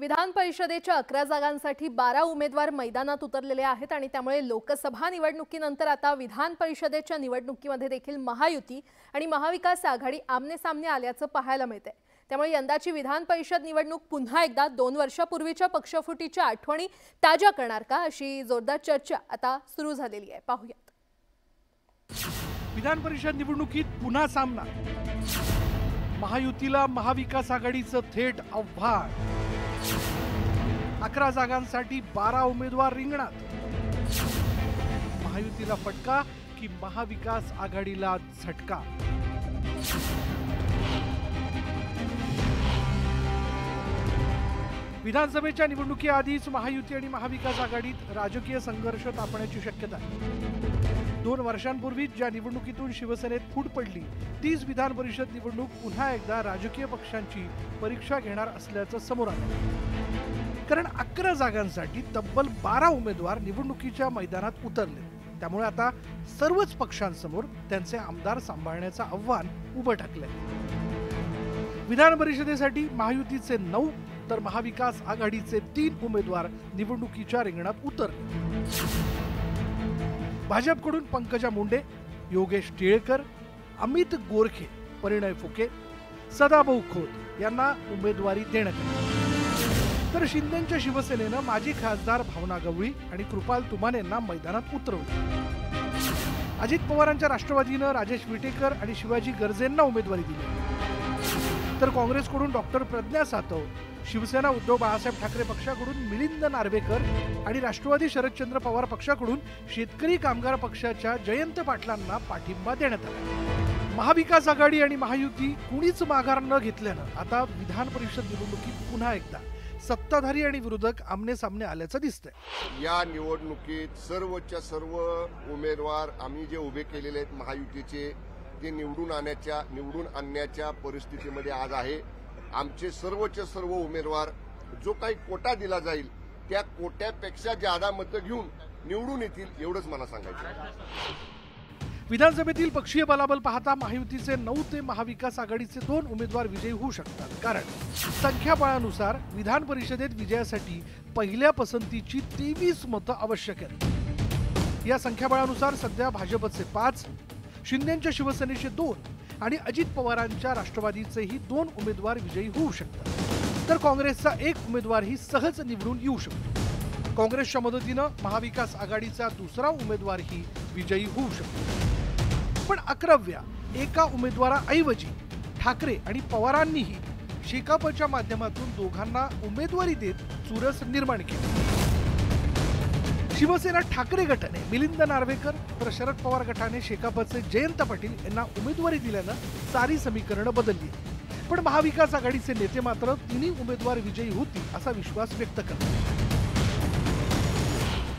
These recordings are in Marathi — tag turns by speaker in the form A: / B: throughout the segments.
A: विधान परिषदेच्या 11 जागांसाठी 12 उमेदवार मैदानात उतरलेले आहेत आणि त्यामुळे लोकसभा निवडणुकीनंतर आता विधान परिषदेच्या निवडणुकीमध्ये देखील महायुती आणि महाविकास आघाडी आमने-सामने आल्याचं पाहायला मिळतंय। त्यामुळे यंदाची विधान परिषद निवडणूक पुन्हा एकदा 2 वर्षापूर्वीच्या पक्षफुटीच्या आठवणी ताज्या करणार का अशी जोरदार चर्चा आता सुरू झालेली आहे। पाहूयात।
B: विधान परिषद निवडणुकीत पुन्हा सामना, महायुतीला महाविकास आघाडीचं थेट आव्हान। 11 जागांसाठी 12 उमेदवार रिंगणात, महायुतीला फटका की महाविकास आघाडीला झटका। विधानसभेच्या निवडणुकीआधीच महायुती आणि महाविकास आघाडीत राजकीय संघर्ष तापण्याची शक्यता आहे। 2 वर्षांपूर्वी ज्या निवडणुकीतून शिवसेनेत फूट पडली तीच विधान परिषद निवडणूक पुन्हा एकदा राजकीय पक्षांची परीक्षा घेणार असल्याचं समोर आलं। कारण 11 जागांसाठी तब्बल 12 उमेदवार निवडणुकीच्या मैदानात उतरले। त्यामुळे आता सर्वच पक्षांसमोर त्यांचे आमदार सांभाळण्याचं आव्हान उभं ठाकलंय। विधान परिषदेसाठी महायुतीचे 9 तर महाविकास आघाडीचे 3 उमेदवार निवडणुकीच्या रिंगणात उतरले। भाजपकडून पंकजा मुंडे, योगेश टिळेकर, अमित गोरखे, परिणय फुके, सदाभाऊ खोत यांना उमेदवारी देण्यात आली। तर शिंदेच्या शिवसेनेनं माजी खासदार भावना गवळी आणि कृपाल तुमानेंना मैदानात उतरवलं। अजित पवारांच्या राष्ट्रवादीनं राजेश विटेकर आणि शिवाजी गर्जेंना उमेदवारी दिली। तर काँग्रेसकडून डॉक्टर प्रज्ञा सातव, शिवसेना उद्धव बाळासाहेब ठाकरे पक्षाकडून मिलिंद नार्वेकर आणि राष्ट्रवादी शरदचंद्र पवार पक्षाकडून शेतकरी कामगार पक्षाच्या जयंत पाटलांना पाठिंबा देण्यात आला। महाविकास आघाडी आणि महायुती कुणीच माघार न घेतल्यानं आता विधान परिषद निवडणुकीत पुन्हा एकदा सत्ताधारी आणि विरोधक आमने-सामने आल्याचं दिसतंय।
C: या निवडणुकीत सर्वच्या सर्व उमेदवार आम्ही जे उभे केलेले आहेत महायुतीचे ते निवडून आणण्याच्या परिस्थितीमध्ये आज आहे। आमचे सर्वचे सर्व उमेदवार जो काही कोटा दिला जाईल त्या कोट्यापेक्षा जादा मतं घेऊन निवडून येतील एवढंच मला सांगायचं आहे।
B: विधानसभेतील पक्षीय बलाबल पाहता महायुतीचे 9 ते महाविकास आघाडीचे 2 उमेदवार विजयी होऊ शकतात। कारण संख्याबळानुसार विधान परिषदेत विजयासाठी पहिल्या पसंतीची 23 मतं आवश्यक आहेत। या संख्याबळानुसार सध्या भाजपचे 5, शिंदेच्या शिवसेनेचे 2 आणि अजित पवारांच्या राष्ट्रवादीचेही 2 उमेदवार विजयी होऊ शकतात। तर काँग्रेसचा 1 उमेदवारही सहज निवडून येऊ शकतो। काँग्रेसच्या मदतीनं महाविकास आघाडीचा दुसरा उमेदवारही विजयी होऊ शकतो। पण 11व्या एका उमेदवाराऐवजी ठाकरे आणि पवारांनीही शेकापच्या माध्यमातून दोघांना उमेदवारी देत चुरस निर्माण केली। शिवसेना ठाकरे गटाने मिलिंद नार्वेकर तर शरद पवार गटाने शेकापचे जयंत पाटील यांना उमेदवारी दिल्यानं सारी समीकरणं बदलली। पण महाविकास आघाडीचे नेते मात्र तिन्ही उमेदवार विजयी होतील असा विश्वास व्यक्त करतात।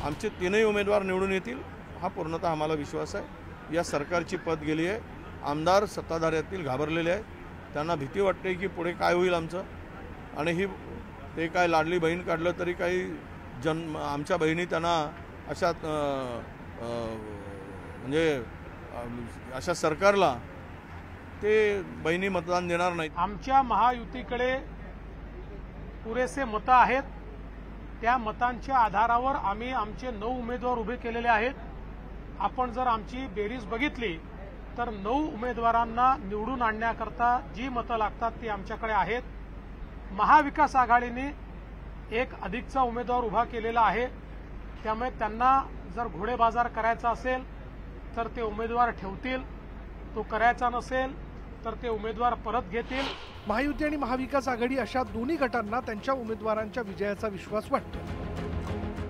D: आमचे 3ही उमेदवार निवडून येतील हा पूर्णतः आम्हाला विश्वास आहे। या सरकारची पद गेली आहे, आमदार सत्ताधाऱ्यातील घाबरलेले आहेत, त्यांना भीती वाटते की पुढे काय होईल आमचं। आणि ही ते काय लाडली बहीण काढलं तरी काही आमच्या बहिणी त्यांना अशा म्हणजे अशा सरकारला ते बहिणी मतदान देणार नाहीत।
E: आमच्या महायुतीकडे पुरेसे मतं आहेत, त्या मतांच्या आधारावर आम्ही आमचे 9 उमेदवार उभे केलेले आहेत। आपण जर आमची बेरीज बघितली तर 9 उमेदवारांना निवडून आणण्याकरता जी मतं लागतात ती आमच्याकडे आहेत। महाविकास आघाडीने एक अधिकचा उमेदवार उभा केलेला आहे, त्यामुळे त्यांना जर घोडेबाजार करायचा असेल तर ते उमेदवार ठेवतील, तो करायचा नसेल तर ते उमेदवार परत घेतील।
B: महायुती आणि महाविकास आघाडी अशा दोन्ही गटांना त्यांच्या उमेदवारांच्या विजयाचा विश्वास वाटतो।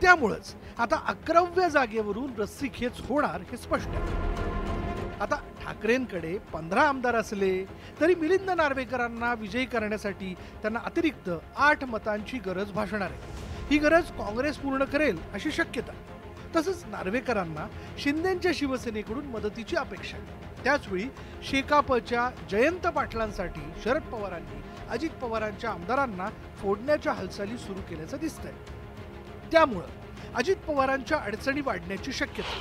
B: त्यामुळेच आता 11व्या जागेवरून रस्सीखेच होणार हे स्पष्ट आहे। आता ठाकरेंकडे 15 आमदार असले तरी मिलिंद नार्वेकरांना विजयी करण्यासाठी त्यांना अतिरिक्त 8 मतांची गरज भासणार आहे। ही गरज काँग्रेस पूर्ण करेल अशी शक्यता। तसंच नार्वेकरांना शिंदेच्या शिवसेनेकडून मदतीची अपेक्षा आहे। त्याचवेळी शेकापच्या जयंत पाटलांसाठी शरद पवारांनी अजित पवारांच्या आमदारांना फोडण्याच्या हालचाली सुरू केल्याचं दिसतंय। त्यामुळे अजित पवारांच्या अडचणी वाढण्याची शक्यता।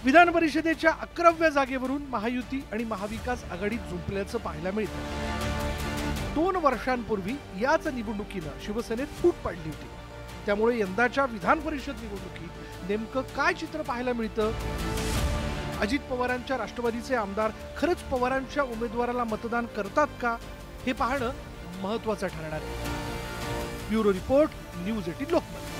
B: विधान परिषदेच्या 11व्या जागेवरून महायुती आणि महाविकास आघाडीत झुंपल्याचं पाहायला मिळतं। 2 वर्षांपूर्वी याच निवडणुकीनं शिवसेनेत फूट पाडली होती. त्यामुळे यंदाच्या विधान परिषद निवडणुकीत नेमकं काय चित्र पाहायला मिळतं? अजित पवारांच्या राष्ट्रवादीचे आमदार खरंच पवारांच्या उमेदवाराला मतदान करतात का, हे पाहणं महत्त्वाचं ठरणार आहे. Bureau report, news 18 Lokmat.